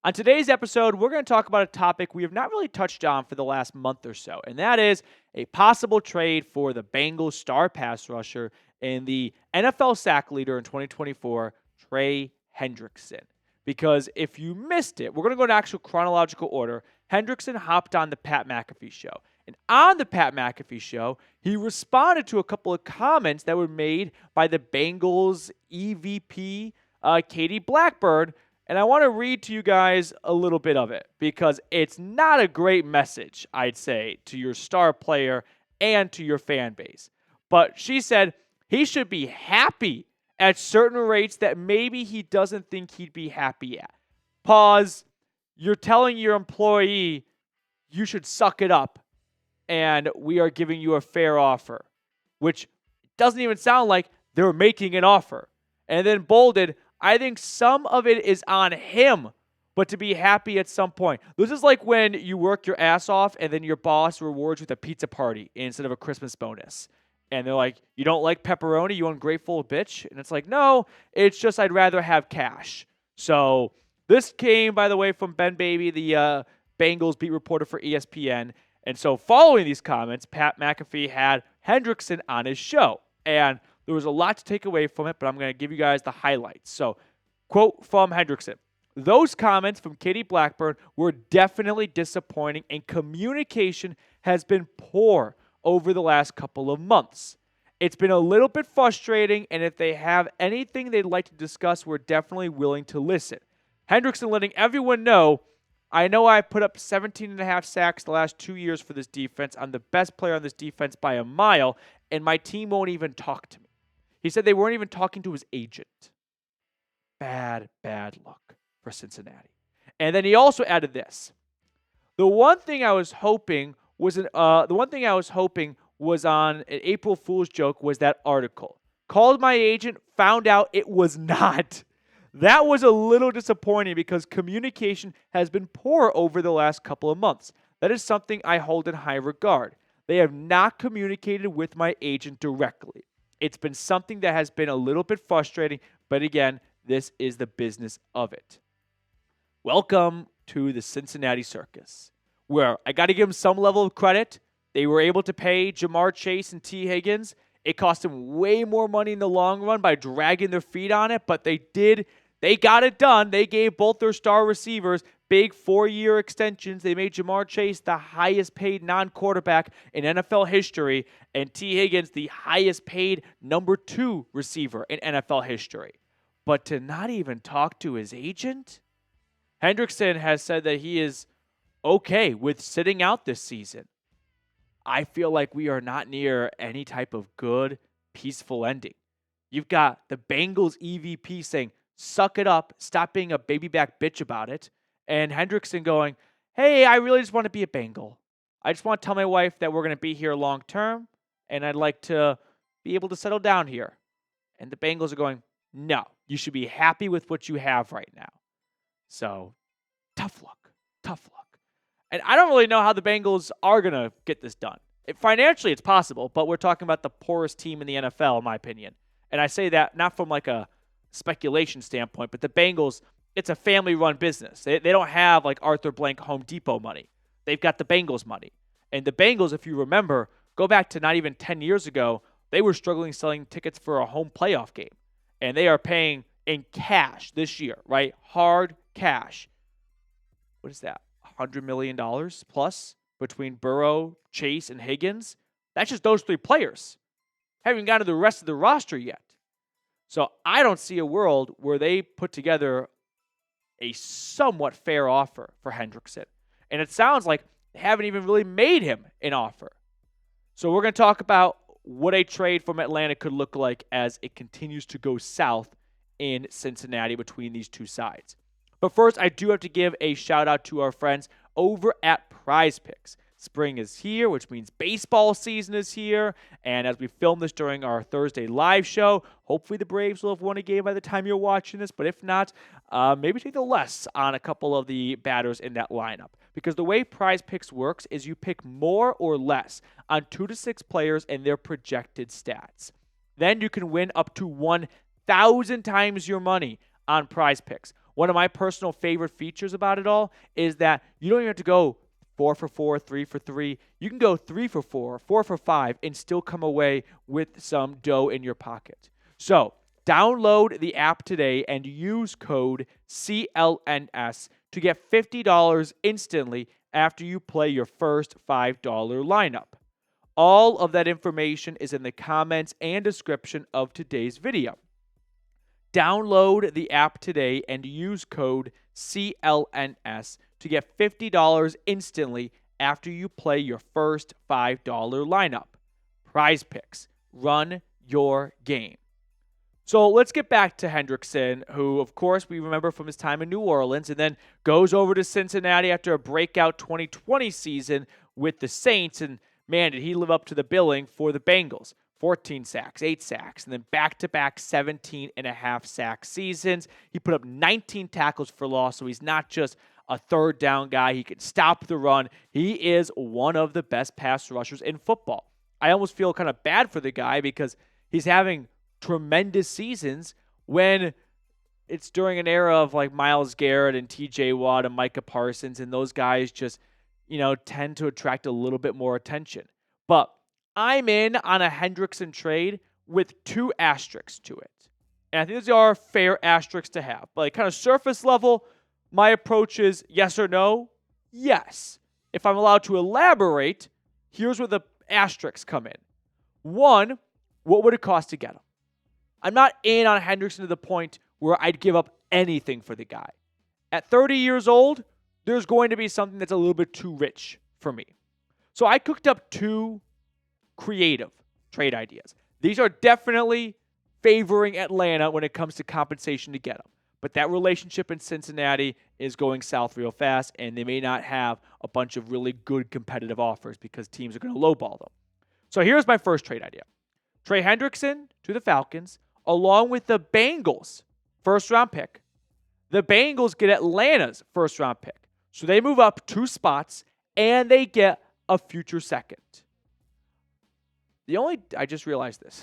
On today's episode, we're going to talk about a topic we have not really touched on for the last month or so, and that is a possible trade for the Bengals star pass rusher and the NFL sack leader in 2024, Trey Hendrickson. Because if you missed it, we're going to go in actual chronological order. Hendrickson hopped on the Pat McAfee show. And on the Pat McAfee show, he responded to a couple of comments that were made by the Bengals EVP, Katie Blackburn. And I want to read to you guys a little bit of it because it's not a great message, I'd say, to your star player and to your fan base. But she said he should be happy at certain rates that maybe he doesn't think he'd be happy at. Pause. You're telling your employee you should suck it up and we are giving you a fair offer, which doesn't even sound like they're making an offer. And then bolded, I think some of it is on him, but to be happy at some point. This is like when you work your ass off and then your boss rewards you with a pizza party instead of a Christmas bonus. And they're like, you don't like pepperoni, you ungrateful bitch? And it's like, no, it's just I'd rather have cash. So this came, by the way, from Ben Baby, the Bengals beat reporter for ESPN. And so following these comments, Pat McAfee had Hendrickson on his show. And there was a lot to take away from it, but I'm going to give you guys the highlights. So, quote from Hendrickson, those comments from Katie Blackburn were definitely disappointing, and communication has been poor over the last couple of months. It's been a little bit frustrating, and if they have anything they'd like to discuss, we're definitely willing to listen. Hendrickson letting everyone know, I know I put up 17 and a half sacks the last 2 years for this defense. I'm the best player on this defense by a mile, and my team won't even talk to me. He said they weren't even talking to his agent. Bad luck for Cincinnati. And then he also added this. The one thing I was hoping was on an April Fool's joke was that article. Called my agent, found out it was not. That was a little disappointing because communication has been poor over the last couple of months. That is something I hold in high regard. They have not communicated with my agent directly. It's been something that has been a little bit frustrating, but again, this is the business of it. Welcome to the Cincinnati Circus, where I got to give them some level of credit. They were able to pay Jamar Chase and T. Higgins. It cost them way more money in the long run by dragging their feet on it, but they did. They got it done. They gave both their star receivers big 4-year extensions. They made Jamar Chase the highest paid non-quarterback in NFL history, and T. Higgins the highest paid number 2 receiver in NFL history. But to not even talk to his agent? Hendrickson has said that he is okay with sitting out this season. I feel like we are not near any type of good, peaceful ending. You've got the Bengals EVP saying, suck it up, stop being a baby back bitch about it. And Hendrickson going, hey, I really just want to be a Bengal. I just want to tell my wife that we're going to be here long term, and I'd like to be able to settle down here. And the Bengals are going, no, you should be happy with what you have right now. So, tough luck. And I don't really know how the Bengals are going to get this done. Financially, it's possible, but we're talking about the poorest team in the NFL, in my opinion. And I say that not from like a speculation standpoint, but the Bengals, it's a family-run business. They don't have like Arthur Blank Home Depot money. They've got the Bengals money. And the Bengals, if you remember, go back to not even 10 years ago, they were struggling selling tickets for a home playoff game. And they are paying in cash this year, right? Hard cash. What is that? $100 million plus between Burrow, Chase, and Higgins. That's just those 3 players. Haven't gotten to the rest of the roster yet. So I don't see a world where they put together a somewhat fair offer for Hendrickson. And it sounds like they haven't even really made him an offer. So we're going to talk about what a trade from Atlanta could look like as it continues to go south in Cincinnati between these two sides. But first, I do have to give a shout out to our friends over at PrizePicks. Spring is here, which means baseball season is here. And as we film this during our Thursday live show, hopefully the Braves will have won a game by the time you're watching this. But if not, maybe take the less on a couple of the batters in that lineup. Because the way PrizePicks works is you pick more or less on 2 to 6 players and their projected stats. Then you can win up to 1,000 times your money on PrizePicks. One of my personal favorite features about it all is that you don't even have to go 4 for 4, 3 for 3. You can go 3 for 4, 4 for 5, and still come away with some dough in your pocket. So download the app today and use code CLNS to get $50 instantly after you play your first $5 lineup. All of that information is in the comments and description of today's video. Download the app today and use code CLNS to get $50 instantly after you play your first $5 lineup. PrizePicks. Run your game. So let's get back to Hendrickson, who, of course, we remember from his time in New Orleans and then goes over to Cincinnati after a breakout 2020 season with the Saints. And, man, did he live up to the billing for the Bengals. 14 sacks, 8 sacks, and then back-to-back 17.5 sack seasons. He put up 19 tackles for loss, so he's not just a third down guy. He can stop the run. He is one of the best pass rushers in football. I almost feel kind of bad for the guy because he's having tremendous seasons when it's during an era of like Myles Garrett and TJ Watt and Micah Parsons, and those guys just, tend to attract a little bit more attention. But I'm in on a Hendrickson trade with 2 asterisks to it. And I think these are fair asterisks to have. But like kind of surface level, my approach is yes or no? Yes. If I'm allowed to elaborate, here's where the asterisks come in. 1, what would it cost to get him? I'm not in on Hendrickson to the point where I'd give up anything for the guy. At 30 years old, there's going to be something that's a little bit too rich for me. So I cooked up 2 creative trade ideas. These are definitely favoring Atlanta when it comes to compensation to get them. But that relationship in Cincinnati is going south real fast, and they may not have a bunch of really good competitive offers because teams are going to lowball them. So here's my first trade idea. Trey Hendrickson to the Falcons, along with the Bengals' first-round pick. The Bengals get Atlanta's first-round pick. So they move up 2 spots, and they get a future second. I just realized this.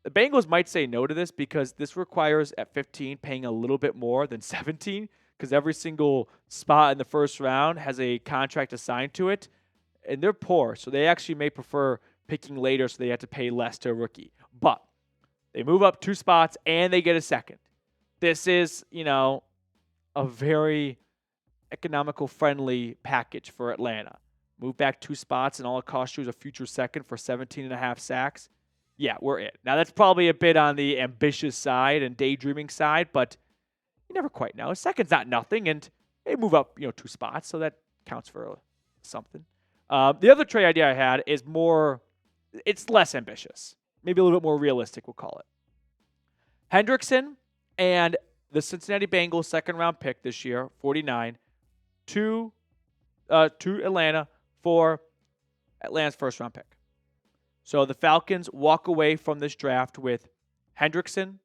The Bengals might say no to this because this requires at 15 paying a little bit more than 17 because every single spot in the first round has a contract assigned to it, and they're poor, so they actually may prefer picking later so they have to pay less to a rookie. But they move up 2 spots and they get a second. This is, a very economical friendly package for Atlanta. Move back 2 spots, and all it costs you is a future second for 17.5 sacks. Yeah, we're in. Now, that's probably a bit on the ambitious side and daydreaming side, but you never quite know. A second's not nothing, and they move up, 2 spots, so that counts for something. The other trade idea I had is it's less ambitious. Maybe a little bit more realistic, we'll call it. Hendrickson and the Cincinnati Bengals second-round pick this year, 49, to Atlanta for Atlanta's first-round pick. So the Falcons walk away from this draft with Hendrickson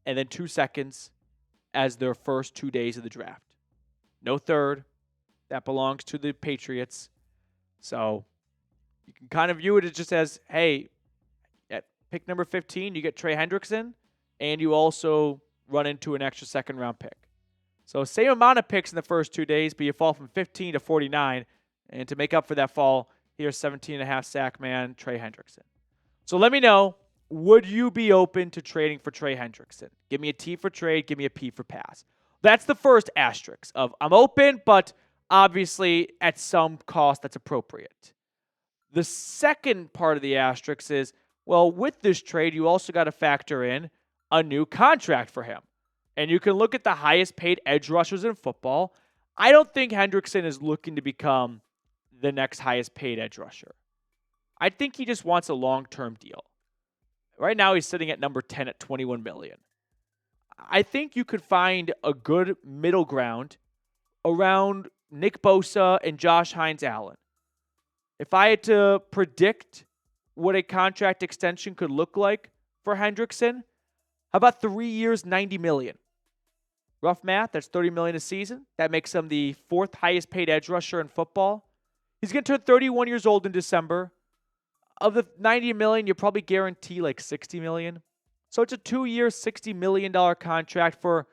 and then 2 seconds as their first 2 days of the draft. No third. That belongs to the Patriots. So you can kind of view it just as, hey, at pick number 15, you get Trey Hendrickson, and you also run into an extra second-round pick. So same amount of picks in the first 2 days, but you fall from 15 to 49. And to make up for that fall, here's 17.5 sack man, Trey Hendrickson. So let me know, would you be open to trading for Trey Hendrickson? Give me a T for trade, give me a P for pass. That's the first asterisk of I'm open, but obviously at some cost that's appropriate. The second part of the asterisk is, well, with this trade, you also got to factor in a new contract for him. And you can look at the highest paid edge rushers in football. I don't think Hendrickson is looking to become the next highest paid edge rusher. I think he just wants a long-term deal. Right now he's sitting at number 10 at $21 million. I think you could find a good middle ground around Nick Bosa and Josh Hines-Allen. If I had to predict what a contract extension could look like for Hendrickson, how about 3 years, $90 million? Rough math, that's $30 million a season. That makes him the 4th highest paid edge rusher in football. He's going to turn 31 years old in December. Of the $90 million, you probably guarantee like $60 million. So it's a 2-year, $60 million contract for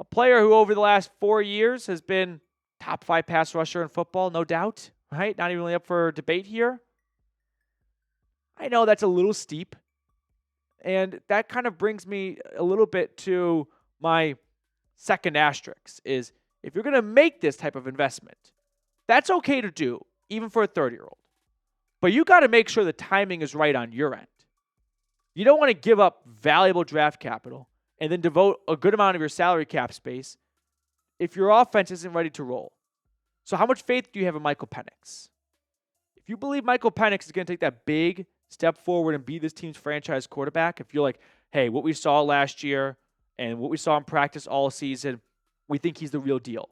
A player who over the last 4 years has been top 5 pass rusher in football, no doubt, right? Not even really up for debate here. I know that's a little steep. And that kind of brings me a little bit to my second asterisk is if you're going to make this type of investment, that's okay to do, even for a 30-year-old. But you got to make sure the timing is right on your end. You don't want to give up valuable draft capital and then devote a good amount of your salary cap space if your offense isn't ready to roll. So how much faith do you have in Michael Penix? If you believe Michael Penix is going to take that big step forward and be this team's franchise quarterback, if you're like, hey, what we saw last year and what we saw in practice all season, we think he's the real deal,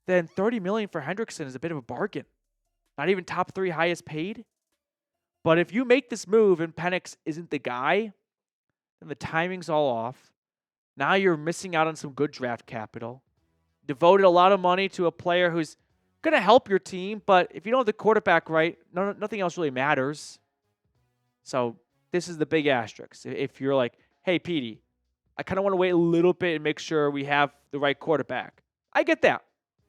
then $30 million for Hendrickson is a bit of a bargain. Not even top 3 highest paid. But if you make this move and Penix isn't the guy, then the timing's all off. Now you're missing out on some good draft capital. Devoted a lot of money to a player who's going to help your team, but if you don't have the quarterback right, nothing else really matters. So this is the big asterisk. If you're like, hey, Petey, I kind of want to wait a little bit and make sure we have the right quarterback. I get that.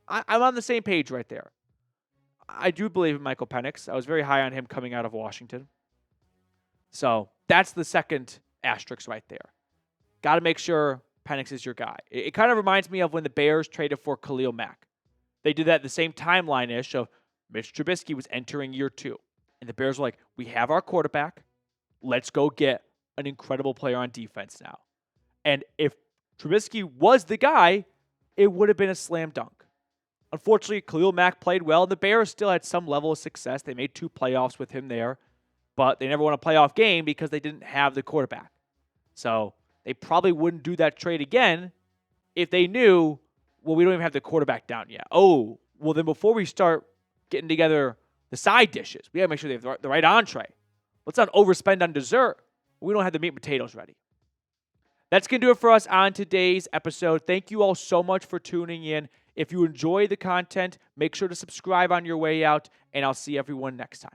I'm on the same page right there. I do believe in Michael Penix. I was very high on him coming out of Washington. So that's the second asterisk right there. Got to make sure Penix is your guy. It kind of reminds me of when the Bears traded for Khalil Mack. They did that at the same timeline-ish of Mitch Trubisky was entering year 2. And the Bears were like, we have our quarterback. Let's go get an incredible player on defense now. And if Trubisky was the guy, it would have been a slam dunk. Unfortunately, Khalil Mack played well. The Bears still had some level of success. They made 2 playoffs with him there, but they never won a playoff game because they didn't have the quarterback. So they probably wouldn't do that trade again if they knew, well, we don't even have the quarterback down yet. Oh, well, then before we start getting together the side dishes, we got to make sure they have the right entree. Let's not overspend on dessert. We don't have the meat and potatoes ready. That's going to do it for us on today's episode. Thank you all so much for tuning in. If you enjoy the content, make sure to subscribe on your way out, and I'll see everyone next time.